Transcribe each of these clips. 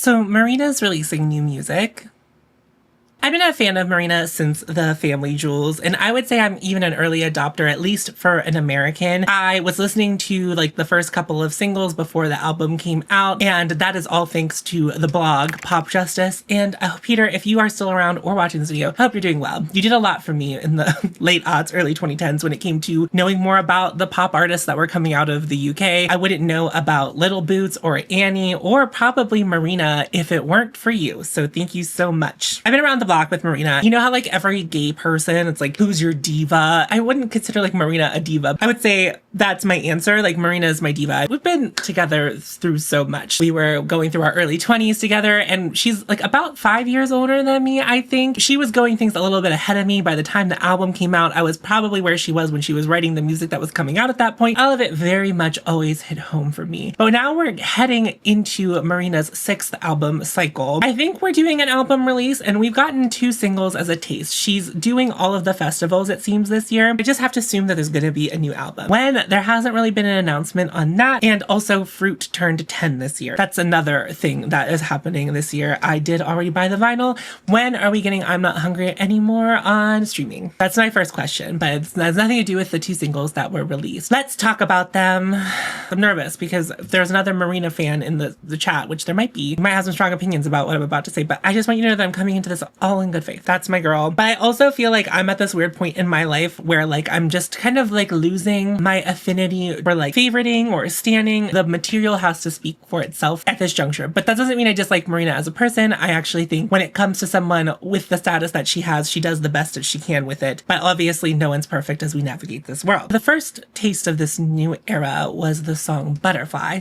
So Marina's releasing new music. I've been a fan of Marina since the Family Jewels, and I would say I'm even an early adopter, at least for an American. I was listening to like the first couple of singles before the album came out, and that is all thanks to the blog Pop Justice. And Peter, if you are still around or watching this video, I hope you're doing well. You did a lot for me in the late aughts, early 2010s when it came to knowing more about the pop artists that were coming out of the UK. I wouldn't know about Little Boots or Annie or probably Marina if it weren't for you. So thank you so much. I've been around the block with Marina. You know how like every gay person, it's like, who's your diva? I wouldn't consider like Marina a diva. I would say that's my answer. Like Marina is my diva. We've been together through so much. We were going through our early 20s together, and she's like about 5 years older than me, I think. She was going things a little bit ahead of me. By the time the album came out, I was probably where she was when she was writing the music that was coming out at that point. All of it very much always hit home for me. But now we're heading into Marina's 6th album cycle. I think we're doing an album release, and we've gotten 2 singles as a taste. She's doing all of the festivals, it seems, this year. I just have to assume that there's going to be a new album. When there hasn't really been an announcement on that, and also Fruit turned 10 this year. That's another thing that is happening this year. I did already buy the vinyl. When are we getting I'm Not Hungry Anymore on streaming? That's my first question, but it has nothing to do with the 2 singles that were released. Let's talk about them. I'm nervous because if there's another Marina fan in the chat, which there might be, you might have some strong opinions about what I'm about to say, but I just want you to know that I'm coming into this all in good faith. That's my girl. But I also feel like I'm at this weird point in my life where like I'm just kind of like losing my affinity for like favoriting or standing. The material has to speak for itself at this juncture. But that doesn't mean I dislike Marina as a person. I actually think when it comes to someone with the status that she has, she does the best that she can with it. But obviously no one's perfect as we navigate this world. The first taste of this new era was the song Butterfly.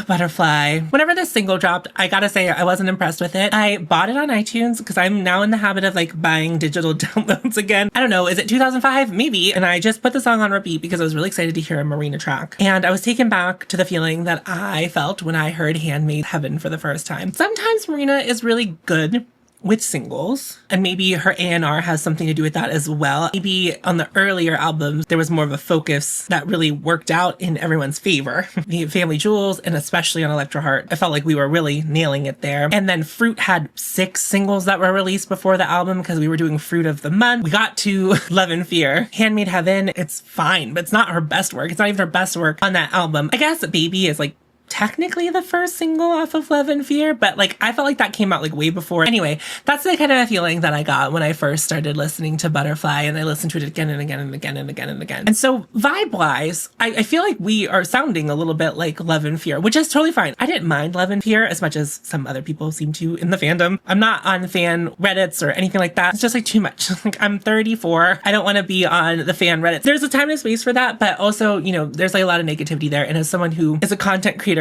Butterfly. Whenever this single dropped, I gotta say I wasn't impressed with it. I bought it on iTunes because I'm now in the habit of like buying digital downloads again. I don't know, is it 2005? Maybe. And I just put the song on repeat because I was really excited to hear a Marina track. And I was taken back to the feeling that I felt when I heard Handmade Heaven for the first time. Sometimes Marina is really good with singles, and maybe her A&R has something to do with that as well. Maybe on the earlier albums, there was more of a focus that really worked out in everyone's favor. The Family Jewels, and especially on Electra Heart, I felt like we were really nailing it there. And then Fruit had 6 singles that were released before the album because we were doing Fruit of the Month. We got to Love and Fear. Handmade Heaven, it's fine, but it's not her best work. It's not even her best work on that album. I guess Baby is like technically the first single off of Love and Fear, but like I felt like that came out like way before. Anyway, that's the kind of feeling that I got when I first started listening to Butterfly, and I listened to it again and again and again and again and again. And so vibe-wise, I feel like we are sounding a little bit like Love and Fear, which is totally fine. I didn't mind Love and Fear as much as some other people seem to in the fandom. I'm not on fan Reddits or anything like that. It's just like too much. Like I'm 34. I don't want to be on the fan Reddits. There's a time and space for that, but also, you know, there's like a lot of negativity there. And as someone who is a content creator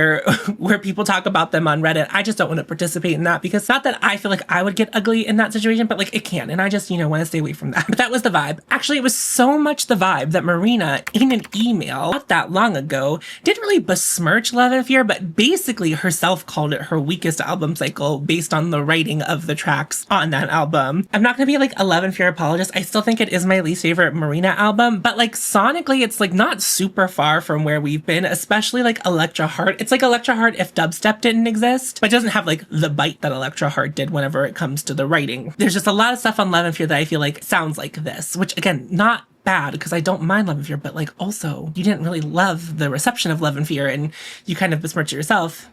where people talk about them on Reddit, I just don't want to participate in that, because not that I feel like I would get ugly in that situation, but like it can, and I just, you know, want to stay away from that. But that was the vibe. Actually, it was so much the vibe that Marina, in an email not that long ago, didn't really besmirch Love and Fear, but basically herself called it her weakest album cycle based on the writing of the tracks on that album. I'm not going to be like a Love and Fear apologist. I still think it is my least favorite Marina album, but like sonically, it's like not super far from where we've been, especially like Electra Heart. It's like Electra Heart if dubstep didn't exist, but it doesn't have like the bite that Electra Heart did whenever it comes to the writing. There's just a lot of stuff on Love and Fear that I feel like sounds like this, which again, not bad because I don't mind Love and Fear, but like also you didn't really love the reception of Love and Fear and you kind of besmirched it yourself.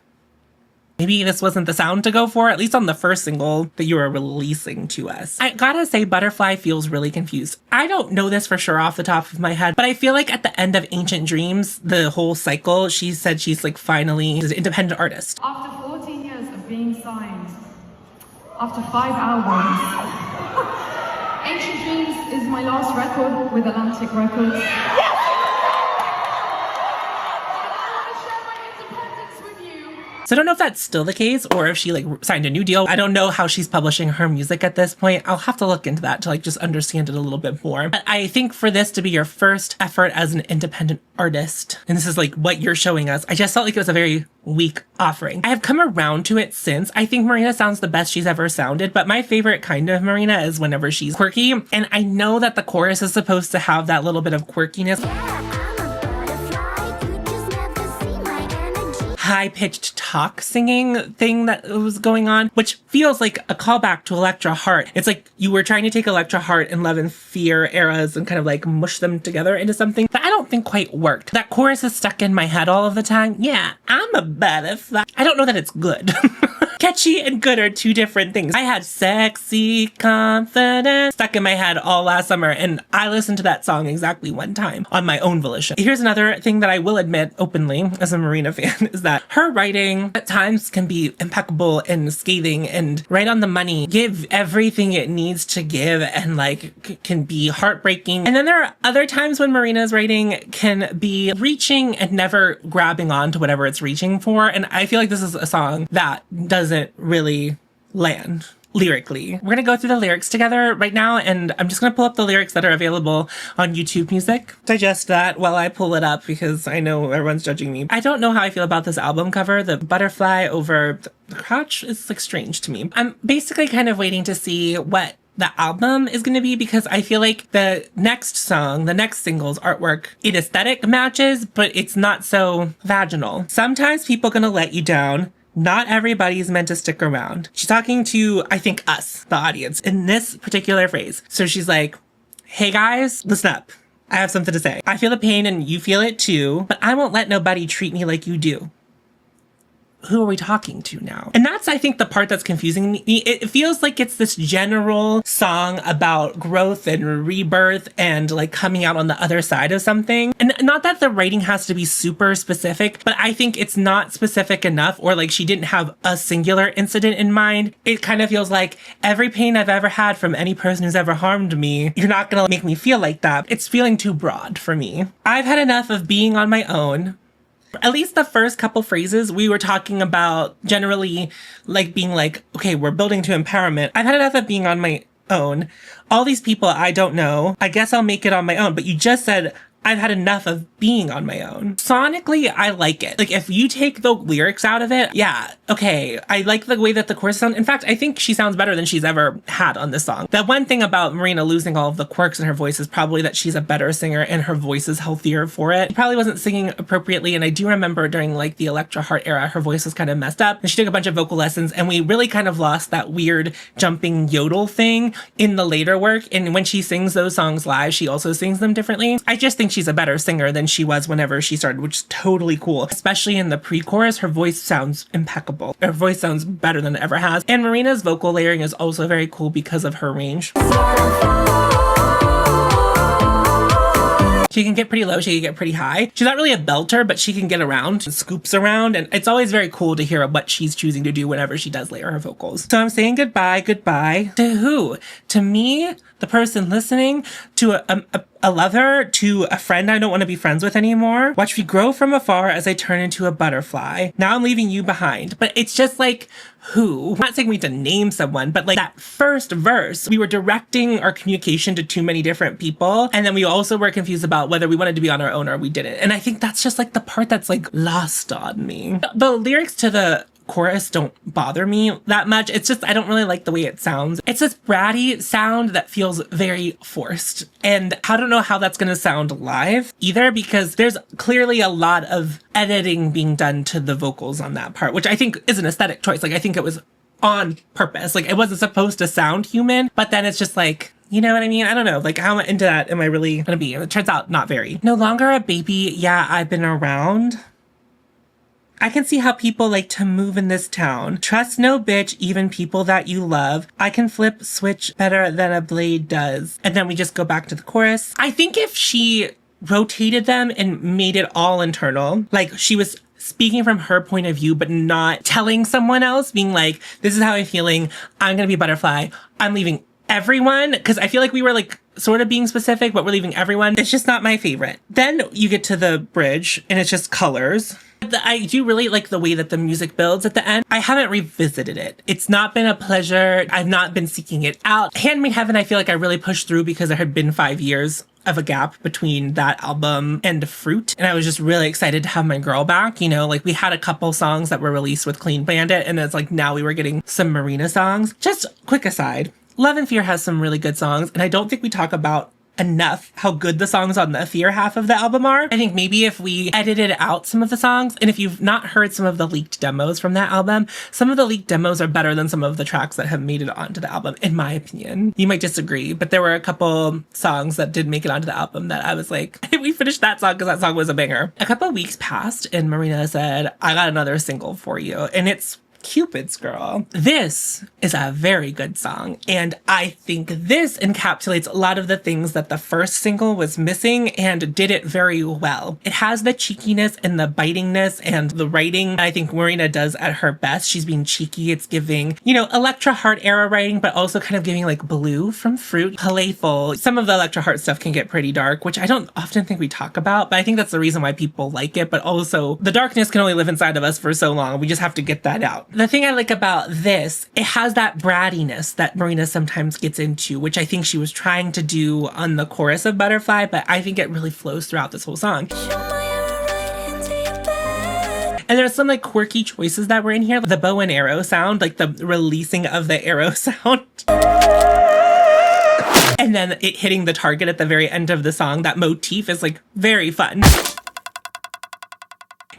Maybe this wasn't the sound to go for, at least on the first single that you were releasing to us. I gotta say, Butterfly feels really confused. I don't know this for sure off the top of my head, but I feel like at the end of Ancient Dreams, the whole cycle, she said she's like finally an independent artist. After 14 years of being signed, after 5 albums, Ancient Dreams is my last record with Atlantic Records. So I don't know if that's still the case or if she like signed a new deal. I don't know how she's publishing her music at this point. I'll have to look into that to like just understand it a little bit more. But I think for this to be your first effort as an independent artist, and this is like what you're showing us, I just felt like it was a very weak offering. I have come around to it since. I think Marina sounds the best she's ever sounded, but my favorite kind of Marina is whenever she's quirky. And I know that the chorus is supposed to have that little bit of quirkiness. high-pitched talk singing thing that was going on, which feels like a callback to Electra Heart. It's like you were trying to take Electra Heart and Love and Fear eras and kind of like mush them together into something that I don't think quite worked. That chorus is stuck in my head all of the time. Yeah, I'm a butterfly. I don't know that it's good. Catchy and good are two different things. I had sexy confidence stuck in my head all last summer, and I listened to that song exactly one time on my own volition. Here's another thing that I will admit openly as a Marina fan is that her writing at times can be impeccable and scathing and right on the money, give everything it needs to give, and like can be heartbreaking. And then there are other times when Marina's writing can be reaching and never grabbing on to whatever it's reaching for. And I feel like this is a song that doesn't really land lyrically. We're gonna go through the lyrics together right now, and I'm just gonna pull up the lyrics that are available on YouTube Music. Digest that while I pull it up because I know everyone's judging me. I don't know how I feel about this album cover. The butterfly over the crotch is like strange to me. I'm basically kind of waiting to see what the album is going to be, because I feel like the next song, the next single's artwork, it aesthetic matches, but it's not so vaginal. Sometimes people gonna let you down. Not everybody's meant to stick around. She's talking to, I think, us, the audience, in this particular phrase. So she's like, hey guys, listen up. I have something to say. I feel the pain and you feel it too, but I won't let nobody treat me like you do. Who are we talking to now? And that's, I think, the part that's confusing me. It feels like it's this general song about growth and rebirth and like coming out on the other side of something. And not that the writing has to be super specific, but I think it's not specific enough, or like she didn't have a singular incident in mind. It kind of feels like every pain I've ever had from any person who's ever harmed me, you're not gonna make me feel like that. It's feeling too broad for me. I've had enough of being on my own. At least the first couple phrases, we were talking about generally like being like, okay, we're building to empowerment. I've had enough of being on my own. All these people I don't know. I guess I'll make it on my own. But you just said, I've had enough of being on my own. Sonically, I like it. Like if you take the lyrics out of it, yeah, okay. I like the way that the chorus sounds. In fact, I think she sounds better than she's ever had on this song. The one thing about Marina losing all of the quirks in her voice is probably that she's a better singer and her voice is healthier for it. She probably wasn't singing appropriately. And I do remember during like the Electra Heart era, her voice was kind of messed up and she took a bunch of vocal lessons, and we really kind of lost that weird jumping yodel thing in the later work. And when she sings those songs live, she also sings them differently. I just think she's a better singer than she was whenever she started, which is totally cool. Especially in the pre-chorus, her voice sounds impeccable. Her voice sounds better than it ever has. And Marina's vocal layering is also very cool because of her range. She can get pretty low, she can get pretty high. She's not really a belter, but she can get around and scoops around. And it's always very cool to hear what she's choosing to do whenever she does layer her vocals. So I'm saying goodbye to who? To me, the person listening, to a lover, to a friend I don't want to be friends with anymore. Watch me grow from afar as I turn into a butterfly. Now I'm leaving you behind. But it's just like, who? I'm not saying we need to name someone, but like that first verse, we were directing our communication to too many different people. And then we also were confused about whether we wanted to be on our own or we didn't. And I think that's just like the part that's like lost on me. The lyrics to the chorus don't bother me that much. It's just, I don't really like the way it sounds. It's this bratty sound that feels very forced. And I don't know how that's going to sound live either, because there's clearly a lot of editing being done to the vocals on that part, which I think is an aesthetic choice. Like, I think it was on purpose. Like, it wasn't supposed to sound human, but then it's just like, you know what I mean? I don't know. Like, how into that am I really going to be? And it turns out not very. No longer a baby. Yeah, I've been around. I can see how people like to move in this town. Trust no bitch, even people that you love. I can flip switch better than a blade does. And then we just go back to the chorus. I think if she rotated them and made it all internal, like she was speaking from her point of view, but not telling someone else, being like, this is how I'm feeling. I'm going to be a butterfly. I'm leaving everyone. Because I feel like we were like sort of being specific, but we're leaving everyone. It's just not my favorite. Then you get to the bridge and it's just colors. I do really like the way that the music builds at the end. I haven't revisited it. It's not been a pleasure. I've not been seeking it out. Handmade Heaven, I feel like I really pushed through because there had been 5 years of a gap between that album and Fruit. And I was just really excited to have my girl back. You know, like we had a couple songs that were released with Clean Bandit, and it's like now we were getting some Marina songs. Just quick aside, Love and Fear has some really good songs, and I don't think we talk about enough how good the songs on the Fear half of the album are. I think maybe if we edited out some of the songs, and if you've not heard some of the leaked demos from that album, some of the leaked demos are better than some of the tracks that have made it onto the album, in my opinion. You might disagree, but there were a couple songs that did make it onto the album that I was like, we finished that song because that song was a banger. A couple of weeks passed and Marina said, I got another single for you, and it's Cupid's Girl. This is a very good song, and I think this encapsulates a lot of the things that the first single was missing and did it very well. It has the cheekiness and the bitingness and the writing I think Marina does at her best. She's being cheeky. It's giving, you know, Electra Heart era writing, but also kind of giving like Blue from Fruit, playful. Some of the Electra Heart stuff can get pretty dark, which I don't often think we talk about, but I think that's the reason why people like it. But also the darkness can only live inside of us for so long. We just have to get that out. The thing I like about this, it has that brattiness that Marina sometimes gets into, which I think she was trying to do on the chorus of Butterfly, but I think it really flows throughout this whole song. And there's some like quirky choices that were in here. The bow and arrow sound, like the releasing of the arrow sound. And then it hitting the target at the very end of the song. That motif is like very fun.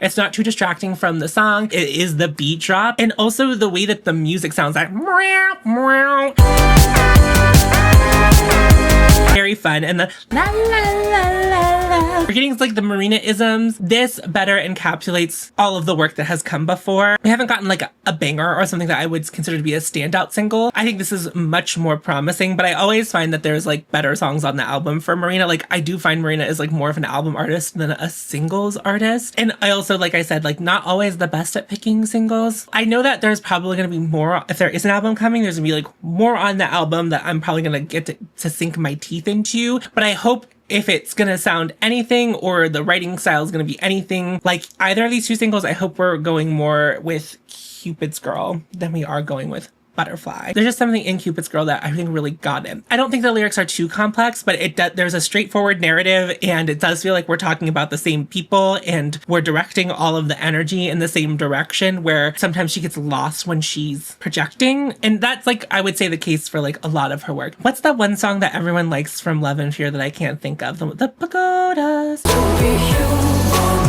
It's not too distracting from the song. It is the beat drop. And also the way that the music sounds like very fun. And the la la la la la. We're getting like the Marina-isms. This better encapsulates all of the work that has come before. We haven't gotten like a banger or something that I would consider to be a standout single. I think this is much more promising, but I always find that there's like better songs on the album for Marina. Like I do find Marina is like more of an album artist than a singles artist. And I also, like I said, like not always the best at picking singles. I know that there's probably going to be more, if there is an album coming, there's gonna be like more on the album that I'm probably going to get to sink my teeth into. But I hope if it's going to sound anything or the writing style is going to be anything like either of these two singles, I hope we're going more with Cupid's Girl than we are going with Butterfly. There's just something in Cupid's Girl that I think really got it. I don't think the lyrics are too complex, but there's a straightforward narrative, and it does feel like we're talking about the same people and we're directing all of the energy in the same direction, where sometimes she gets lost when she's projecting. And that's like, I would say the case for like a lot of her work. What's that one song that everyone likes from Love and Fear that I can't think of? The Pagodas.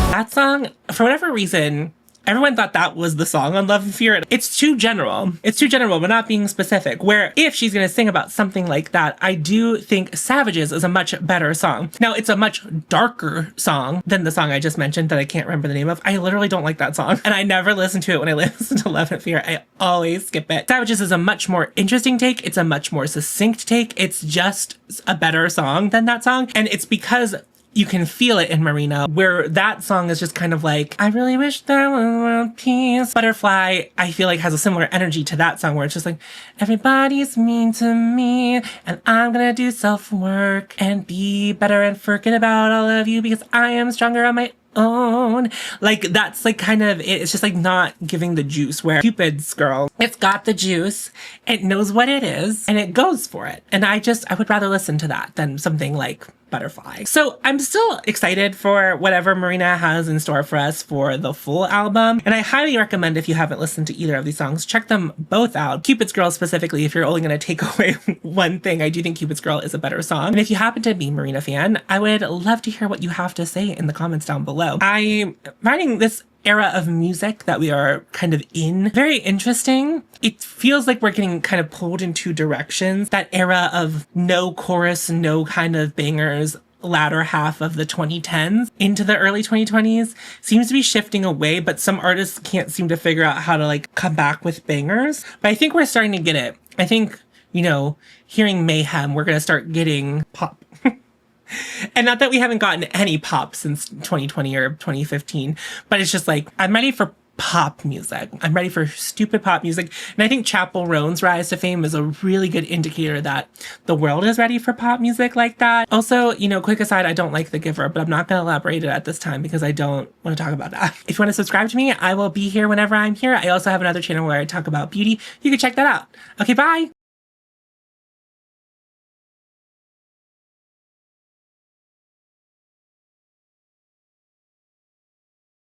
That song, for whatever reason, everyone thought that was the song on Love and Fear. It's too general. It's too general, but not being specific. Where if she's going to sing about something like that, I do think Savages is a much better song. Now, it's a much darker song than the song I just mentioned that I can't remember the name of. I literally don't like that song. And I never listen to it when I listen to Love and Fear. I always skip it. Savages is a much more interesting take. It's a much more succinct take. It's just a better song than that song. And it's because you can feel it in Marina, where that song is just kind of like, I really wish there was world peace. Butterfly, I feel like has a similar energy to that song, where it's just like, everybody's mean to me, and I'm gonna do self-work and be better and forget about all of you because I am stronger on my own. Like, that's like kind of it. It's just like not giving the juice, where Cupid's Girl, it's got the juice, it knows what it is, and it goes for it. And I would rather listen to that than something like Butterfly. So I'm still excited for whatever Marina has in store for us for the full album. And I highly recommend, if you haven't listened to either of these songs, check them both out. Cupid's Girl specifically, if you're only going to take away one thing, I do think Cupid's Girl is a better song. And if you happen to be a Marina fan, I would love to hear what you have to say in the comments down below. I'm finding this era of music that we are kind of in very interesting. It feels like we're getting kind of pulled in two directions. That era of no chorus, no kind of bangers, latter half of the 2010s into the early 2020s seems to be shifting away, but some artists can't seem to figure out how to like come back with bangers. But I think we're starting to get it. I think, you know, hearing Mayhem, we're going to start getting pop. And not that we haven't gotten any pop since 2020 or 2015, but it's just like, I'm ready for pop music. I'm ready for stupid pop music. And I think Chappell Roan's rise to fame is a really good indicator that the world is ready for pop music like that. Also, you know, quick aside, I don't like The Giver, but I'm not going to elaborate it at this time because I don't want to talk about that. If you want to subscribe to me, I will be here whenever I'm here. I also have another channel where I talk about beauty. You can check that out. Okay, bye.